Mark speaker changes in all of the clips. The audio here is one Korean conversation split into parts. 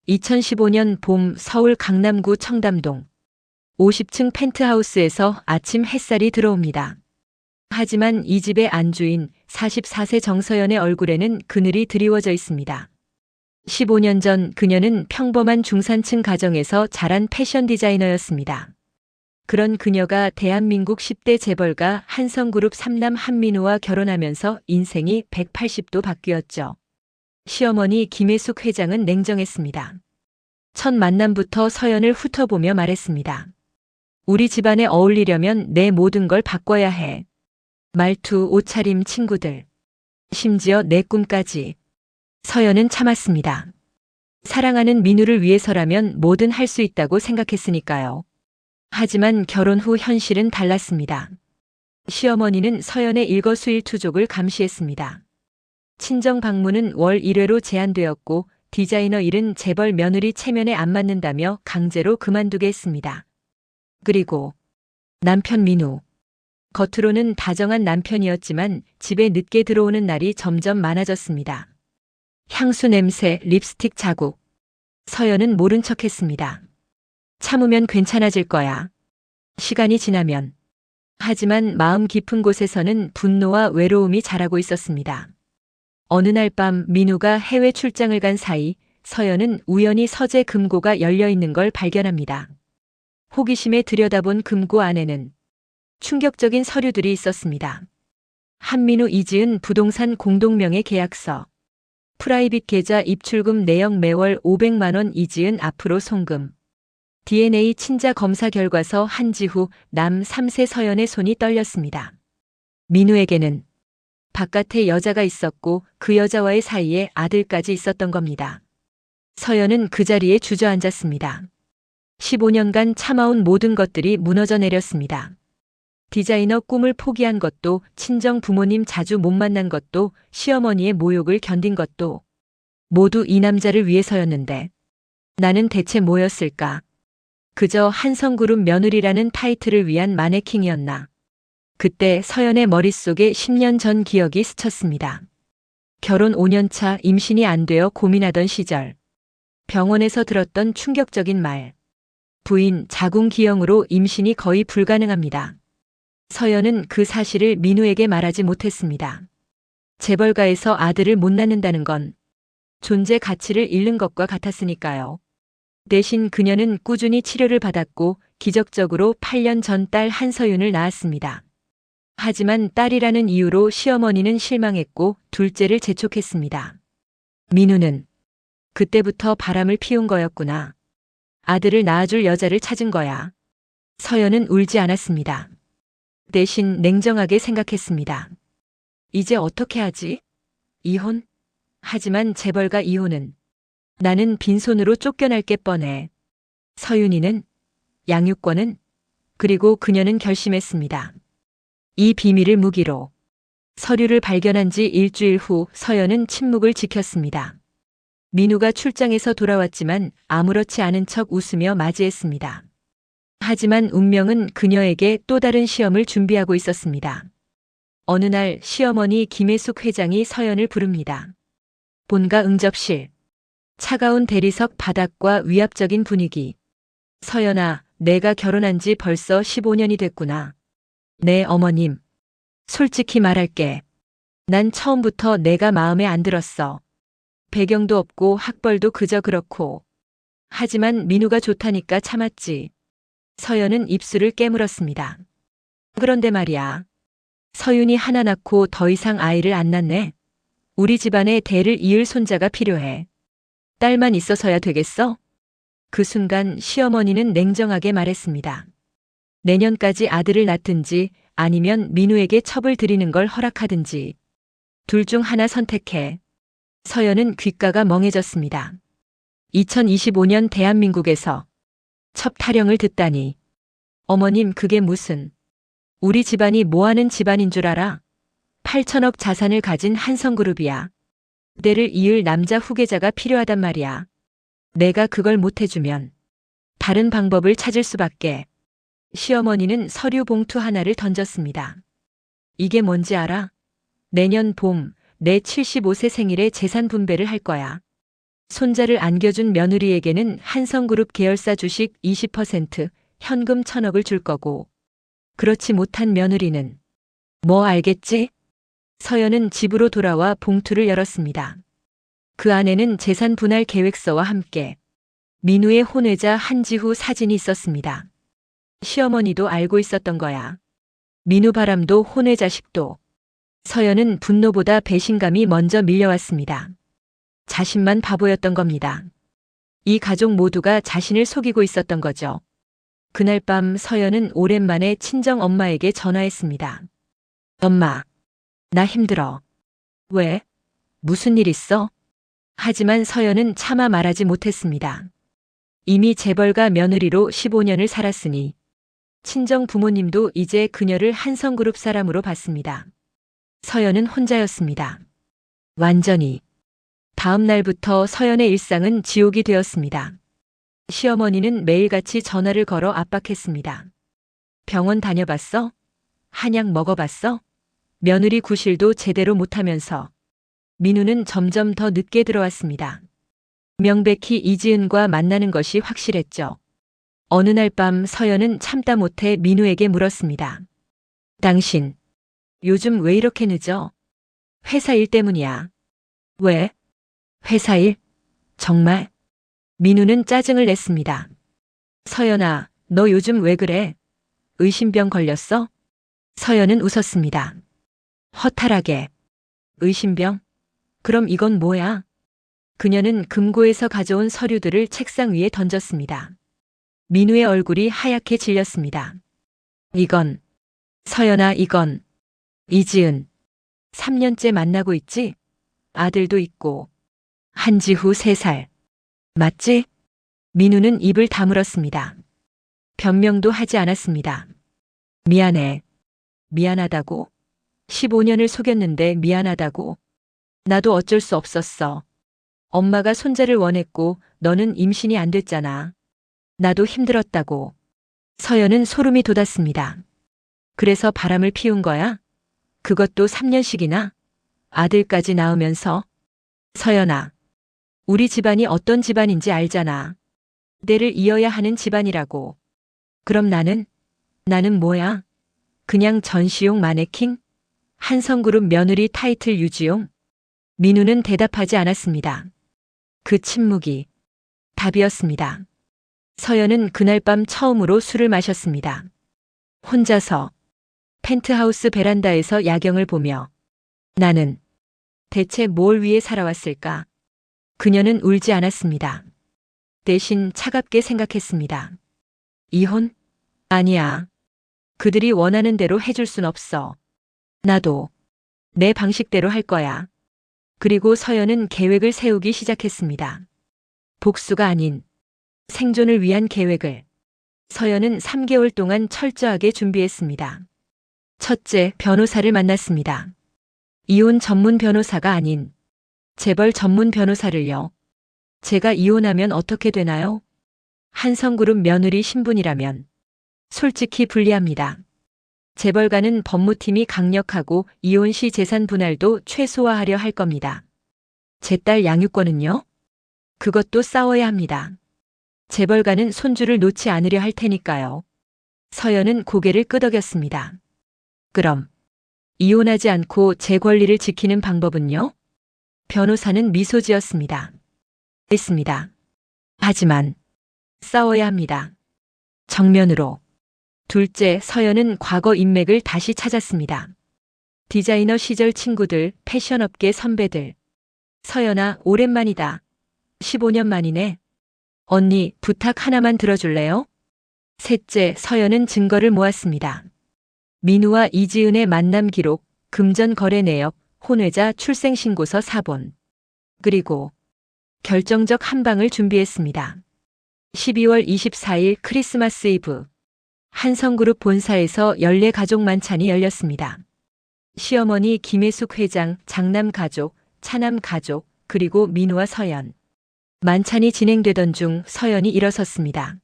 Speaker 1: 2015년 봄 서울 강남구 청담동 50층 펜트하우스에서 아침 햇살이 들어옵니다. 하지만 이 집의 안주인 44세 정서연의 얼굴에는 그늘이 드리워져 있습니다. 15년 전 그녀는 평범한 중산층 가정에서 자란 패션 디자이너였습니다. 그런 그녀가 대한민국 10대 재벌가 한성그룹 3남 한민우와 결혼하면서 인생이 180도 바뀌었죠. 시어머니 김혜숙 회장은 냉정했습니다. 첫 만남부터 서연을 훑어보며 말했습니다. 우리 집안에 어울리려면 내 모든 걸 바꿔야 해. 말투, 옷차림, 친구들. 심지어 내 꿈까지. 서연은 참았습니다. 사랑하는 민우를 위해서라면 뭐든 할 수 있다고 생각했으니까요. 하지만 결혼 후 현실은 달랐습니다. 시어머니는 서연의 일거수일투족을 감시했습니다. 친정 방문은 월 1회로 제한되었고 디자이너 일은 재벌 며느리 체면에 안 맞는다며 강제로 그만두게 했습니다. 그리고 남편 민우. 겉으로는 다정한 남편이었지만 집에 늦게 들어오는 날이 점점 많아졌습니다. 향수 냄새, 립스틱 자국. 서연은 모른 척했습니다. 참으면 괜찮아질 거야. 시간이 지나면. 하지만 마음 깊은 곳에서는 분노와 외로움이 자라고 있었습니다. 어느 날 밤 민우가 해외 출장을 간 사이 서연은 우연히 서재 금고가 열려 있는 걸 발견합니다. 호기심에 들여다본 금고 안에는 충격적인 서류들이 있었습니다. 한민우 이지은 부동산 공동명의 계약서, 프라이빗 계좌 입출금 내역 매월 500만 원 이지은 앞으로 송금, DNA 친자 검사 결과서 한지후 남 3세 서연의 손이 떨렸습니다. 민우에게는 바깥에 여자가 있었고 그 여자와의 사이에 아들까지 있었던 겁니다. 서연은 그 자리에 주저앉았습니다. 15년간 참아온 모든 것들이 무너져 내렸습니다. 디자이너 꿈을 포기한 것도, 친정 부모님 자주 못 만난 것도, 시어머니의 모욕을 견딘 것도 모두 이 남자를 위해서였는데 나는 대체 뭐였을까? 그저 한성그룹 며느리라는 타이틀을 위한 마네킹이었나? 그때 서연의 머릿속에 10년 전 기억이 스쳤습니다. 결혼 5년 차 임신이 안 되어 고민하던 시절. 병원에서 들었던 충격적인 말. 부인 자궁기형으로 임신이 거의 불가능합니다. 서연은 그 사실을 민우에게 말하지 못했습니다. 재벌가에서 아들을 못 낳는다는 건 존재 가치를 잃는 것과 같았으니까요. 대신 그녀는 꾸준히 치료를 받았고 기적적으로 8년 전 딸 한서윤을 낳았습니다. 하지만 딸이라는 이유로 시어머니는 실망했고 둘째를 재촉했습니다. 민우는 그때부터 바람을 피운 거였구나. 아들을 낳아줄 여자를 찾은 거야. 서연은 울지 않았습니다. 대신 냉정하게 생각했습니다. 이제 어떻게 하지? 이혼? 하지만 재벌가 이혼은 나는 빈손으로 쫓겨날 게 뻔해. 서윤이는? 양육권은? 그리고 그녀는 결심했습니다. 이 비밀을 무기로. 서류를 발견한 지 일주일 후 서연은 침묵을 지켰습니다. 민우가 출장에서 돌아왔지만 아무렇지 않은 척 웃으며 맞이했습니다. 하지만 운명은 그녀에게 또 다른 시험을 준비하고 있었습니다. 어느 날 시어머니 김혜숙 회장이 서연을 부릅니다. 본가 응접실. 차가운 대리석 바닥과 위압적인 분위기. 서연아, 내가 결혼한 지 벌써 15년이 됐구나. 네, 어머님. 솔직히 말할게. 난 처음부터 내가 마음에 안 들었어. 배경도 없고 학벌도 그저 그렇고. 하지만 민우가 좋다니까 참았지. 서연은 입술을 깨물었습니다. 그런데 말이야. 서윤이 하나 낳고 더 이상 아이를 안 낳네. 우리 집안에 대를 이을 손자가 필요해. 딸만 있어서야 되겠어? 그 순간 시어머니는 냉정하게 말했습니다. 내년까지 아들을 낳든지 아니면 민우에게 첩을 들이는 걸 허락하든지. 둘 중 하나 선택해. 서연은 귓가가 멍해졌습니다. 2025년 대한민국에서 첩 타령을 듣다니. 어머님, 그게 무슨. 우리 집안이 뭐하는 집안인 줄 알아? 8천억 자산을 가진 한성그룹이야. 대를 이을 남자 후계자가 필요하단 말이야. 내가 그걸 못해주면 다른 방법을 찾을 수밖에. 시어머니는 서류 봉투 하나를 던졌습니다. 이게 뭔지 알아? 내년 봄 내 75세 생일에 재산 분배를 할 거야. 손자를 안겨준 며느리에게는 한성그룹 계열사 주식 20%, 현금 1,000억을 줄 거고, 그렇지 못한 며느리는 뭐 알겠지? 서연은 집으로 돌아와 봉투를 열었습니다. 그 안에는 재산 분할 계획서와 함께 민우의 혼외자 한지후 사진이 있었습니다. 시어머니도 알고 있었던 거야. 민우 바람도 혼외자식도. 서연은 분노보다 배신감이 먼저 밀려왔습니다. 자신만 바보였던 겁니다. 이 가족 모두가 자신을 속이고 있었던 거죠. 그날 밤 서연은 오랜만에 친정 엄마에게 전화했습니다. 엄마, 나 힘들어. 왜? 무슨 일 있어? 하지만 서연은 차마 말하지 못했습니다. 이미 재벌가 며느리로 15년을 살았으니 친정 부모님도 이제 그녀를 한성그룹 사람으로 봤습니다. 서연은 혼자였습니다. 완전히. 다음 날부터 서연의 일상은 지옥이 되었습니다. 시어머니는 매일같이 전화를 걸어 압박했습니다. 병원 다녀봤어? 한약 먹어봤어? 며느리 구실도 제대로 못하면서. 민우는 점점 더 늦게 들어왔습니다. 명백히 이지은과 만나는 것이 확실했죠. 어느 날 밤 서연은 참다 못해 민우에게 물었습니다. 당신, 요즘 왜 이렇게 늦어? 회사 일 때문이야. 왜? 회사 일? 정말? 민우는 짜증을 냈습니다. 서연아, 너 요즘 왜 그래? 의심병 걸렸어? 서연은 웃었습니다. 허탈하게. 의심병? 그럼 이건 뭐야? 그녀는 금고에서 가져온 서류들을 책상 위에 던졌습니다. 민우의 얼굴이 하얗게 질렸습니다. 이건, 서연아, 이건, 이지은. 3년째 만나고 있지? 아들도 있고. 한지후 3살. 맞지? 민우는 입을 다물었습니다. 변명도 하지 않았습니다. 미안해. 미안하다고? 15년을 속였는데 미안하다고? 나도 어쩔 수 없었어. 엄마가 손자를 원했고 너는 임신이 안 됐잖아. 나도 힘들었다고. 서연은 소름이 돋았습니다. 그래서 바람을 피운 거야? 그것도 3년씩이나? 아들까지 낳으면서? 서연아, 우리 집안이 어떤 집안인지 알잖아. 때를 이어야 하는 집안이라고. 그럼 나는 뭐야? 그냥 전시용 마네킹? 한성그룹 며느리 타이틀 유지용? 민우는 대답하지 않았습니다. 그 침묵이 답이었습니다. 서연은 그날 밤 처음으로 술을 마셨습니다. 혼자서 펜트하우스 베란다에서 야경을 보며 나는 대체 뭘 위해 살아왔을까? 그녀는 울지 않았습니다. 대신 차갑게 생각했습니다. 이혼? 아니야. 그들이 원하는 대로 해줄 순 없어. 나도 내 방식대로 할 거야. 그리고 서연은 계획을 세우기 시작했습니다. 복수가 아닌 생존을 위한 계획을. 서연은 3개월 동안 철저하게 준비했습니다. 첫째, 변호사를 만났습니다. 이혼 전문 변호사가 아닌 재벌 전문 변호사를요. 제가 이혼하면 어떻게 되나요? 한성그룹 며느리 신분이라면 솔직히 불리합니다. 재벌가는 법무팀이 강력하고 이혼 시 재산 분할도 최소화하려 할 겁니다. 제 딸 양육권은요? 그것도 싸워야 합니다. 재벌가는 손주를 놓지 않으려 할 테니까요. 서연은 고개를 끄덕였습니다. 그럼 이혼하지 않고 제 권리를 지키는 방법은요? 변호사는 미소 지었습니다. 했습니다. 하지만 싸워야 합니다. 정면으로. 둘째, 서연은 과거 인맥을 다시 찾았습니다. 디자이너 시절 친구들, 패션업계 선배들. 서연아, 오랜만이다. 15년 만이네. 언니, 부탁 하나만 들어줄래요? 셋째, 서연은 증거를 모았습니다. 민우와 이지은의 만남 기록, 금전 거래 내역, 혼외자 출생신고서 사본. 그리고 결정적 한 방을 준비했습니다. 12월 24일 크리스마스 이브. 한성그룹 본사에서 연례 가족 만찬이 열렸습니다. 시어머니 김혜숙 회장, 장남 가족, 차남 가족, 그리고 민우와 서연. 만찬이 진행되던 중 서연이 일어섰습니다.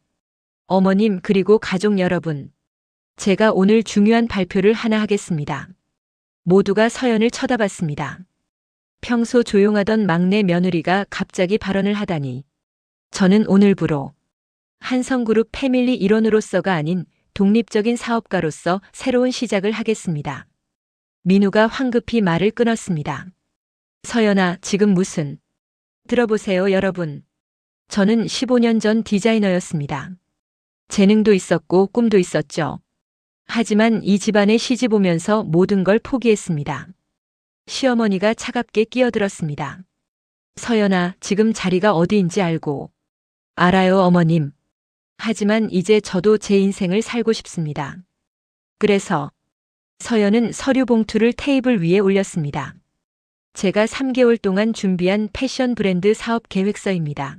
Speaker 1: 어머님 그리고 가족 여러분. 제가 오늘 중요한 발표를 하나 하겠습니다. 모두가 서연을 쳐다봤습니다. 평소 조용하던 막내 며느리가 갑자기 발언을 하다니. 저는 오늘부로 한성그룹 패밀리 일원으로서가 아닌 독립적인 사업가로서 새로운 시작을 하겠습니다. 민우가 황급히 말을 끊었습니다. 서연아, 지금 무슨... 들어보세요, 여러분. 저는 15년 전 디자이너였습니다. 재능도 있었고 꿈도 있었죠. 하지만 이 집안에 시집 오면서 모든 걸 포기했습니다. 시어머니가 차갑게 끼어들었습니다. 서연아, 지금 자리가 어디인지 알고. 알아요, 어머님. 하지만 이제 저도 제 인생을 살고 싶습니다. 그래서 서연은 서류 봉투를 테이블 위에 올렸습니다. 제가 3개월 동안 준비한 패션 브랜드 사업 계획서입니다.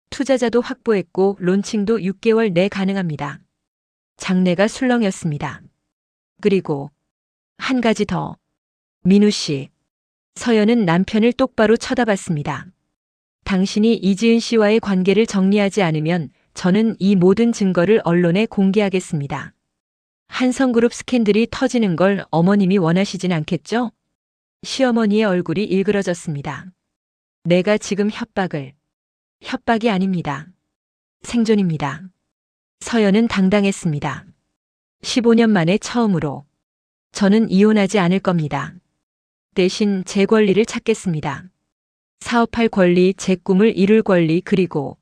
Speaker 1: 투자자도 확보했고 론칭도 6개월 내 가능합니다. 장내가 술렁였습니다. 그리고 한 가지 더. 민우 씨. 서연은 남편을 똑바로 쳐다봤습니다. 당신이 이지은 씨와의 관계를 정리하지 않으면 저는 이 모든 증거를 언론에 공개하겠습니다. 한성그룹 스캔들이 터지는 걸 어머님이 원하시진 않겠죠? 시어머니의 얼굴이 일그러졌습니다. 내가 지금 협박이 아닙니다. 생존입니다. 서연은 당당했습니다. 15년 만에 처음으로 저는 이혼하지 않을 겁니다. 대신 제 권리를 찾겠습니다. 사업할 권리, 제 꿈을 이룰 권리, 그리고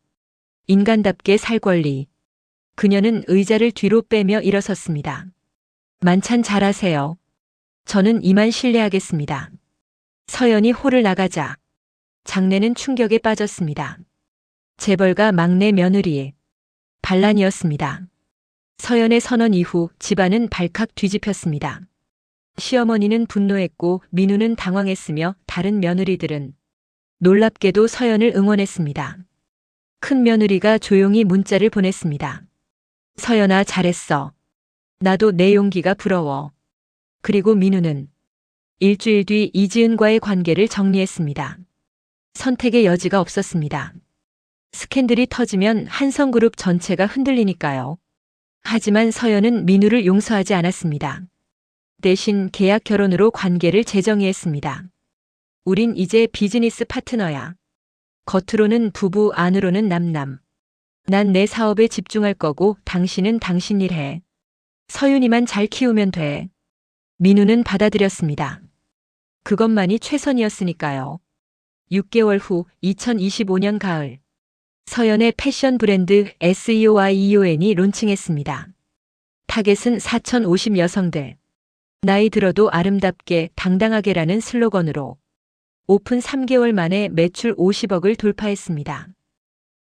Speaker 1: 인간답게 살 권리. 그녀는 의자를 뒤로 빼며 일어섰습니다. 만찬 잘하세요. 저는 이만 실례하겠습니다. 서연이 홀을 나가자 장내는 충격에 빠졌습니다. 재벌가 막내 며느리의 반란이었습니다. 서연의 선언 이후 집안은 발칵 뒤집혔습니다. 시어머니는 분노했고 민우는 당황했으며 다른 며느리들은 놀랍게도 서연을 응원했습니다. 큰 며느리가 조용히 문자를 보냈습니다. 서연아, 잘했어. 나도 내 용기가 부러워. 그리고 민우는 일주일 뒤 이지은과의 관계를 정리했습니다. 선택의 여지가 없었습니다. 스캔들이 터지면 한성그룹 전체가 흔들리니까요. 하지만 서연은 민우를 용서하지 않았습니다. 대신 계약 결혼으로 관계를 재정의했습니다. 우린 이제 비즈니스 파트너야. 겉으로는 부부, 안으로는 남남. 난 내 사업에 집중할 거고 당신은 당신 일 해. 서윤이만 잘 키우면 돼. 민우는 받아들였습니다. 그것만이 최선이었으니까요. 6개월 후 2025년 가을. 서연의 패션 브랜드 SEOIEON이 론칭했습니다. 타겟은 4,050 여성들. 나이 들어도 아름답게 당당하게라는 슬로건으로 오픈 3개월 만에 매출 50억을 돌파했습니다.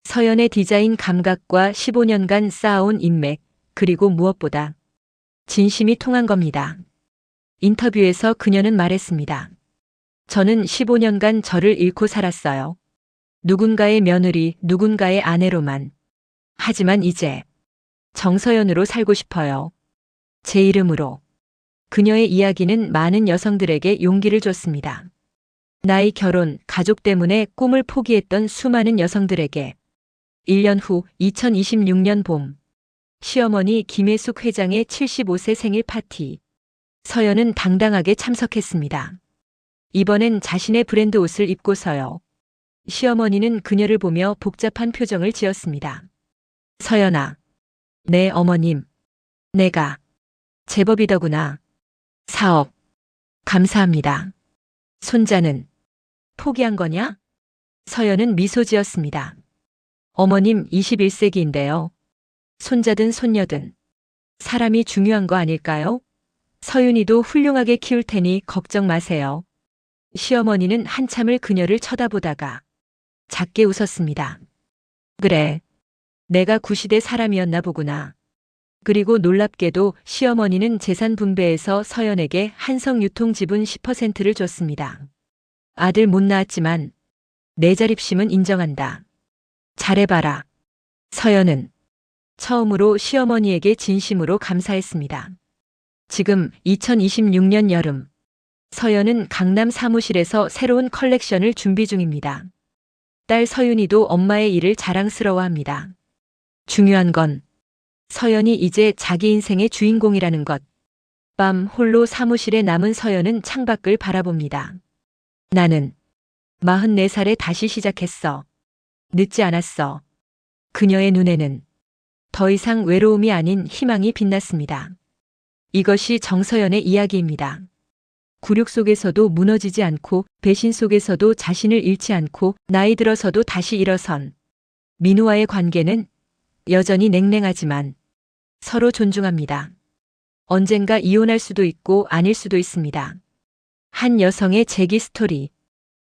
Speaker 1: 서연의 디자인 감각과 15년간 쌓아온 인맥, 그리고 무엇보다 진심이 통한 겁니다. 인터뷰에서 그녀는 말했습니다. 저는 15년간 저를 잃고 살았어요. 누군가의 며느리, 누군가의 아내로만. 하지만 이제 정서연으로 살고 싶어요. 제 이름으로. 그녀의 이야기는 많은 여성들에게 용기를 줬습니다. 나이, 결혼, 가족 때문에 꿈을 포기했던 수많은 여성들에게. 1년 후 2026년 봄. 시어머니 김혜숙 회장의 75세 생일 파티. 서연은 당당하게 참석했습니다. 이번엔 자신의 브랜드 옷을 입고서요. 시어머니는 그녀를 보며 복잡한 표정을 지었습니다. 서연아. 네, 어머님. 내가 제법이더구나. 사업. 감사합니다. 손자는 포기한 거냐? 서연은 미소 지었습니다. 어머님 21세기인데요. 손자든 손녀든 사람이 중요한 거 아닐까요? 서윤이도 훌륭하게 키울 테니 걱정 마세요. 시어머니는 한참을 그녀를 쳐다보다가 작게 웃었습니다. 그래, 내가 구시대 사람이었나 보구나. 그리고 놀랍게도 시어머니는 재산 분배에서 서연에게 한성유통 지분 10%를 줬습니다. 아들 못 낳았지만 내 자립심은 인정한다. 잘해봐라. 서연은 처음으로 시어머니에게 진심으로 감사했습니다. 지금 2026년 여름. 서연은 강남 사무실에서 새로운 컬렉션을 준비 중입니다. 딸 서윤이도 엄마의 일을 자랑스러워합니다. 중요한 건 서연이 이제 자기 인생의 주인공이라는 것. 밤 홀로 사무실에 남은 서연은 창밖을 바라봅니다. 나는 44살에 다시 시작했어. 늦지 않았어. 그녀의 눈에는 더 이상 외로움이 아닌 희망이 빛났습니다. 이것이 정서연의 이야기입니다. 굴욕 속에서도 무너지지 않고 배신 속에서도 자신을 잃지 않고 나이 들어서도 다시 일어선 민우와의 관계는 여전히 냉랭하지만 서로 존중합니다. 언젠가 이혼할 수도 있고 아닐 수도 있습니다. 한 여성의 재기 스토리.